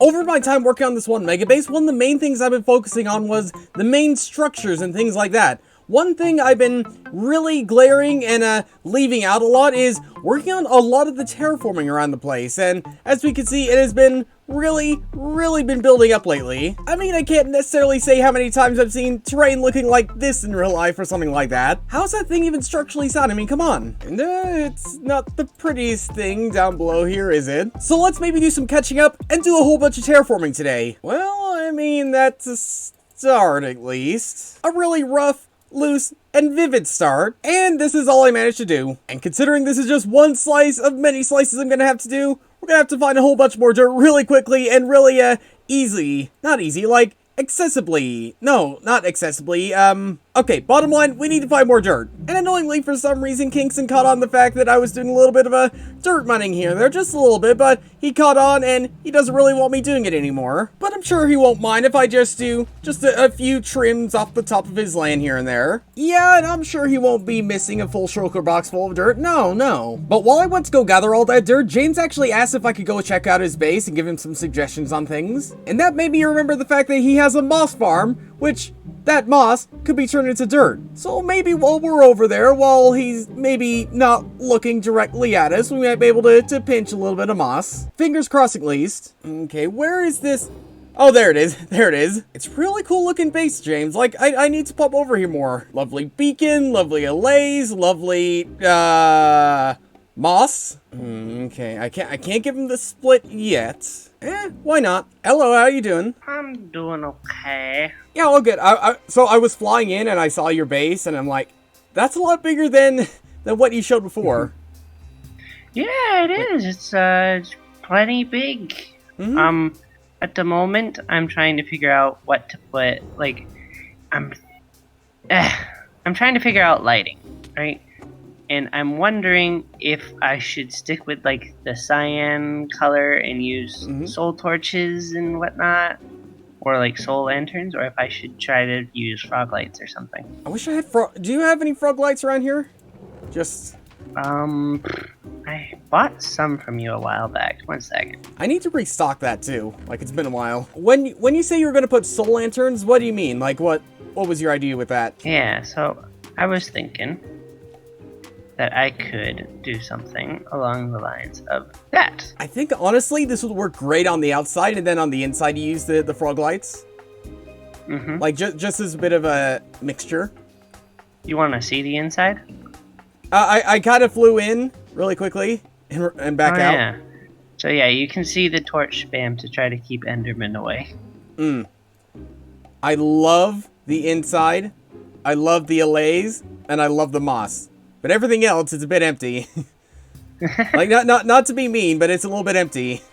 Over my time working on this one megabase, one of the main things I've been focusing on was the main structures and things like that. One thing I've been really glaring and leaving out a lot is working on a lot of the terraforming around the place, and as we can see, it has been really been building up lately. I mean, I can't necessarily say how many times I've seen terrain looking like this in real life or something like that. How's that thing even structurally sound? I mean, come on. And, it's not the prettiest thing down below here, is it? So let's maybe do some catching up and do a whole bunch of terraforming today. Well, I mean, that's a start at least. A really rough, loose, and vivid start, and this is all I managed to do. And considering this is just one slice of many slices I'm gonna have to do, we're gonna have to find a whole bunch more dirt really quickly and really, not easy, like, accessibly. No, not accessibly, okay, bottom line, we need to find more dirt. And annoyingly, for some reason, Kingston caught on the fact that I was doing a little bit of a dirt mining here and there, just a little bit, but he caught on and he doesn't really want me doing it anymore. But I'm sure he won't mind if I just do a few trims off the top of his land here and there. Yeah, and I'm sure he won't be missing a full shulker box full of dirt. No. But while I went to go gather all that dirt, James actually asked if I could go check out his base and give him some suggestions on things. And that made me remember the fact that he has a moss farm, which that moss could be turned into dirt. So maybe while we're over there, while he's maybe not looking directly at us, we might be able to pinch a little bit of moss. Fingers crossed at least. Okay, where is this? Oh, there it is. There it is. It's really cool looking base, James. Like, I need to pop over here more. Lovely beacon, lovely allays, lovely, moss. Okay, I can't give him the split yet. Why not? Hello, how you doing? I'm doing okay. Yeah, all good. So I was flying in and I saw your base and I'm like, that's a lot bigger than what you showed before. Yeah, it is. It's plenty big. Mm-hmm. At the moment, I'm trying to figure out what to put. Like, I'm trying to figure out lighting, right? And I'm wondering if I should stick with like the cyan color and use soul torches and whatnot, or like soul lanterns, or if I should try to use frog lights or something. I wish I had do you have any frog lights around here? Just... I bought some from you a while back. 1 second. I need to restock that too. Like, it's been a while. When you say you're gonna put soul lanterns, what do you mean? Like, what was your idea with that? Yeah, so I was thinking that I could do something along the lines of that. I think, honestly, this would work great on the outside, and then on the inside you use the frog lights. Like, just as a bit of a mixture. You want to see the inside? I kind of flew in really quickly and back out. Yeah. So yeah, you can see the torch spam to try to keep Enderman away. I love the inside, I love the allays, and I love the moss. But everything else is a bit empty. Like, not to be mean, but it's a little bit empty.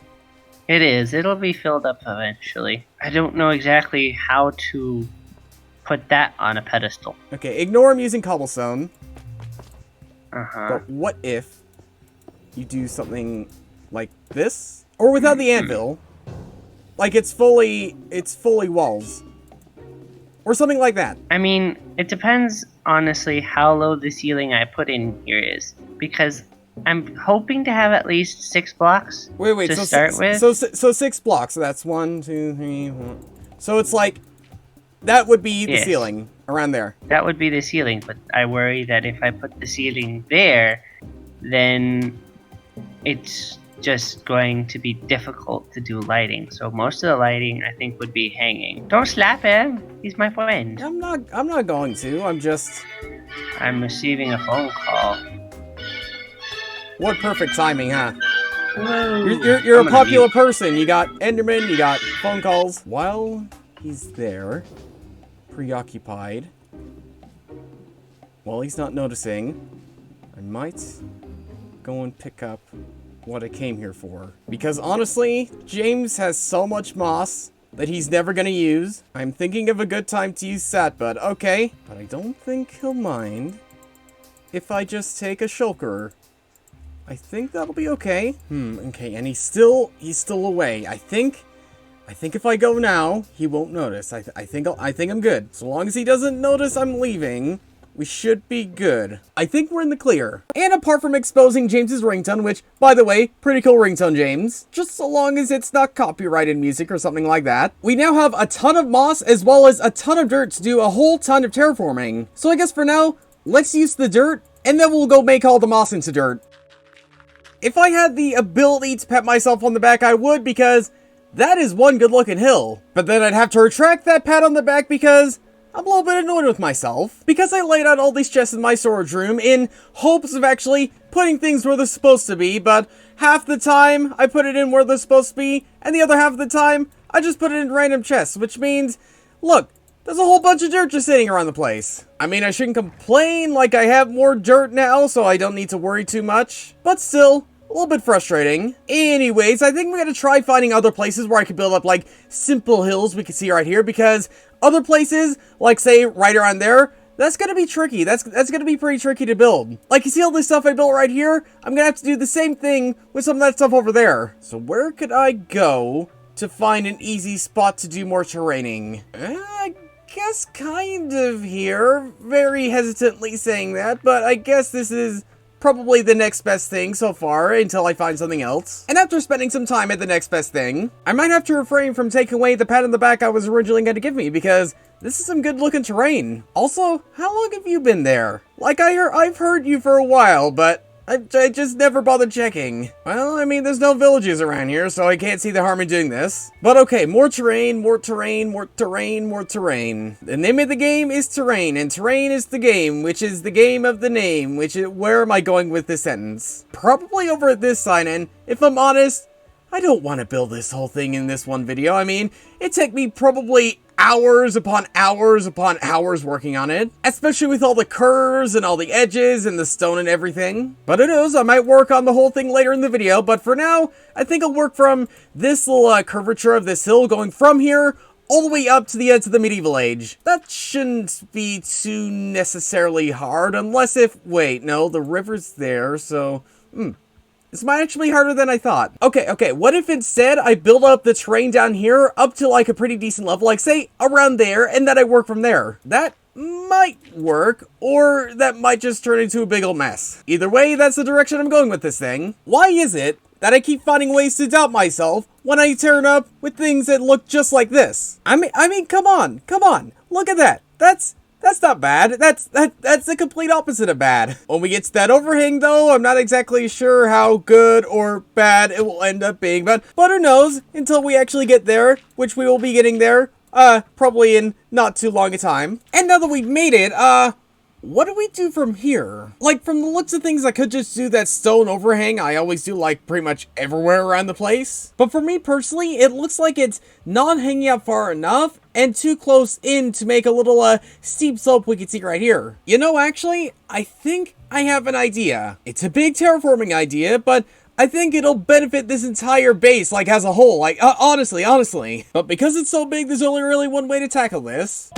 It is. It'll be filled up eventually. I don't know exactly how to put that on a pedestal. Okay, ignore him using cobblestone. Uh-huh. But what if you do something like this? Or without the anvil. Like, it's fully walls. Or something like that. I mean, it depends, honestly, how low the ceiling I put in here is. Because I'm hoping to have at least 6 blocks Wait, to so start with. So 6 blocks. So that's 1, 2, 3, 4. So it's like, that would be the ceiling, around there. That would be the ceiling, but I worry that if I put the ceiling there, then it's just going to be difficult to do lighting. So most of the lighting, I think, would be hanging. Don't slap him. He's my friend. I'm not going to. I'm receiving a phone call. What perfect timing, huh? Whoa. You're a popular person. You got Enderman, you got phone calls. While he's there, preoccupied, while he's not noticing, I might go and pick up what I came here for. Because honestly, James has so much moss that he's never gonna use. I'm thinking of a good time to use Satbud. Okay, but I don't think he'll mind if I just take a shulker. I think that'll be okay. Okay, and he's still away. I think if I go now, he won't notice. I think I'm good. So long as he doesn't notice I'm leaving, we should be good. I think we're in the clear. And apart from exposing James's ringtone, which, by the way, pretty cool ringtone, James, just so long as it's not copyrighted music or something like that, we now have a ton of moss as well as a ton of dirt to do a whole ton of terraforming. So I guess for now, let's use the dirt, and then we'll go make all the moss into dirt. If I had the ability to pat myself on the back, I would, because that is one good looking hill. But then I'd have to retract that pat on the back because I'm a little bit annoyed with myself. Because I laid out all these chests in my storage room in hopes of actually putting things where they're supposed to be, but half the time I put it in where they're supposed to be, and the other half of the time I just put it in random chests, which means, look, there's a whole bunch of dirt just sitting around the place. I mean, I shouldn't complain, like I have more dirt now, so I don't need to worry too much, but still, a little bit frustrating. Anyways, I think we gotta try finding other places where I can build up, like, simple hills we can see right here, because other places, like, say, right around there, that's gonna be tricky. That's gonna be pretty tricky to build. Like, you see all this stuff I built right here? I'm gonna have to do the same thing with some of that stuff over there. So where could I go to find an easy spot to do more terraining? I guess kind of here. Very hesitantly saying that, but I guess this is probably the next best thing so far until I find something else. And after spending some time at the next best thing, I might have to refrain from taking away the pat on the back I was originally going to give me, because this is some good looking terrain. Also, how long have you been there? Like, I've heard you for a while, but I just never bothered checking. Well, I mean, there's no villages around here, so I can't see the harm in doing this. But okay, more terrain, more terrain, more terrain, more terrain. The name of the game is terrain, and terrain is the game, which is the game of the name, which is, where am I going with this sentence? Probably over at this sign, and if I'm honest, I don't want to build this whole thing in this one video. I mean, it took me probably hours upon hours upon hours working on it, especially with all the curves and all the edges and the stone and everything. But who knows, I might work on the whole thing later in the video, but for now, I think I'll work from this little curvature of this hill going from here all the way up to the edge of the medieval age. That shouldn't be too necessarily hard, unless if, wait, no, the river's there, so, this might actually be harder than I thought. Okay, what if instead I build up the terrain down here up to like a pretty decent level, like say around there, and then I work from there? That might work, or that might just turn into a big old mess. Either way, that's the direction I'm going with this thing. Why is it that I keep finding ways to doubt myself when I turn up with things that look just like this? I mean, come on, look at that. That's not bad. That's the complete opposite of bad. When we get to that overhang, though, I'm not exactly sure how good or bad it will end up being, but who knows until we actually get there, which we will be getting there, probably in not too long a time. And now that we've made it, what do we do from here? Like, from the looks of things, I could just do that stone overhang I always do, like, pretty much everywhere around the place. But for me personally, it looks like it's not hanging out far enough and too close in to make a little, steep slope we can see right here. You know, actually, I think I have an idea. It's a big terraforming idea, but I think it'll benefit this entire base, like, as a whole. Like, honestly. But because it's so big, there's only really one way to tackle this.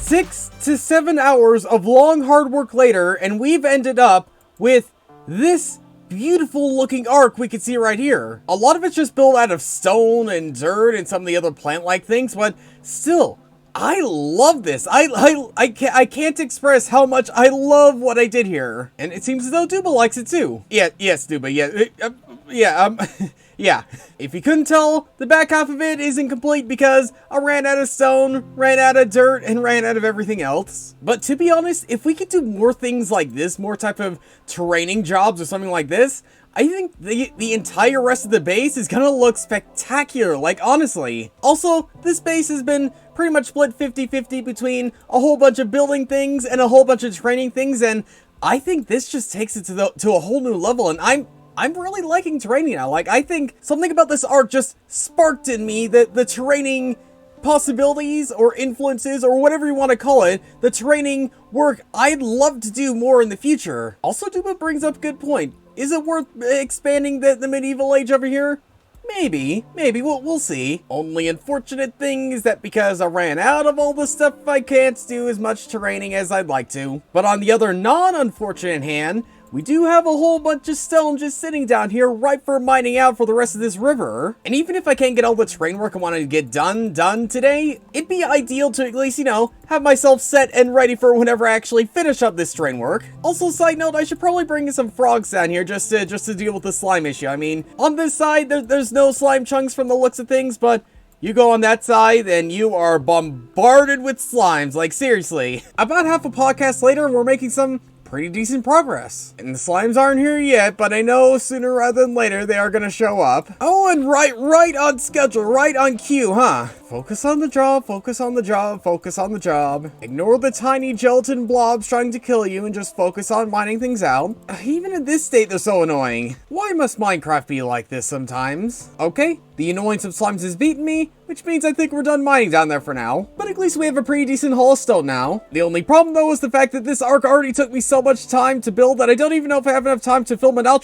Six to 7 hours of long hard work later, and we've ended up with this beautiful looking arc we can see right here. A lot of it's just built out of stone and dirt and some of the other plant-like things, but still, I love this. I can't express how much I love what I did here. And it seems as though Duba likes it too. Yes, Duba, yeah. If you couldn't tell, the back half of it is incomplete because I ran out of stone, ran out of dirt, and ran out of everything else. But to be honest, if we could do more things like this, more type of terraining jobs or something like this, I think the entire rest of the base is gonna look spectacular, like, honestly. Also, this base has been pretty much split 50-50 between a whole bunch of building things and a whole bunch of training things, and I think this just takes it to a whole new level, and I'm really liking terraining now. Like, I think something about this arc just sparked in me that the terraining possibilities or influences or whatever you want to call it, the terraining work I'd love to do more in the future. Also, Duba brings up a good point. Is it worth expanding the medieval age over here? Maybe, we'll see. Only unfortunate thing is that because I ran out of all the stuff, I can't do as much terraining as I'd like to. But on the other non-unfortunate hand, we do have a whole bunch of stone just sitting down here ripe for mining out for the rest of this river. And even if I can't get all the terrain work I wanted to get done today, it'd be ideal to at least, have myself set and ready for whenever I actually finish up this terrain work. Also, side note, I should probably bring in some frogs down here just to deal with the slime issue. I mean, on this side, there's no slime chunks from the looks of things, but you go on that side and you are bombarded with slimes, like seriously. About half a podcast later and we're making some pretty decent progress. And the slimes aren't here yet, but I know sooner rather than later they are gonna show up. Oh, and right on schedule, right on cue, huh? Focus on the job, focus on the job, focus on the job. Ignore the tiny gelatin blobs trying to kill you and just focus on mining things out. Even in this state, they're so annoying. Why must Minecraft be like this sometimes? Okay, the annoyance of slimes has beaten me, which means I think we're done mining down there for now. But at least we have a pretty decent haul of stone now. The only problem though is the fact that this arc already took me so much time to build that I don't even know if I have enough time to film an outro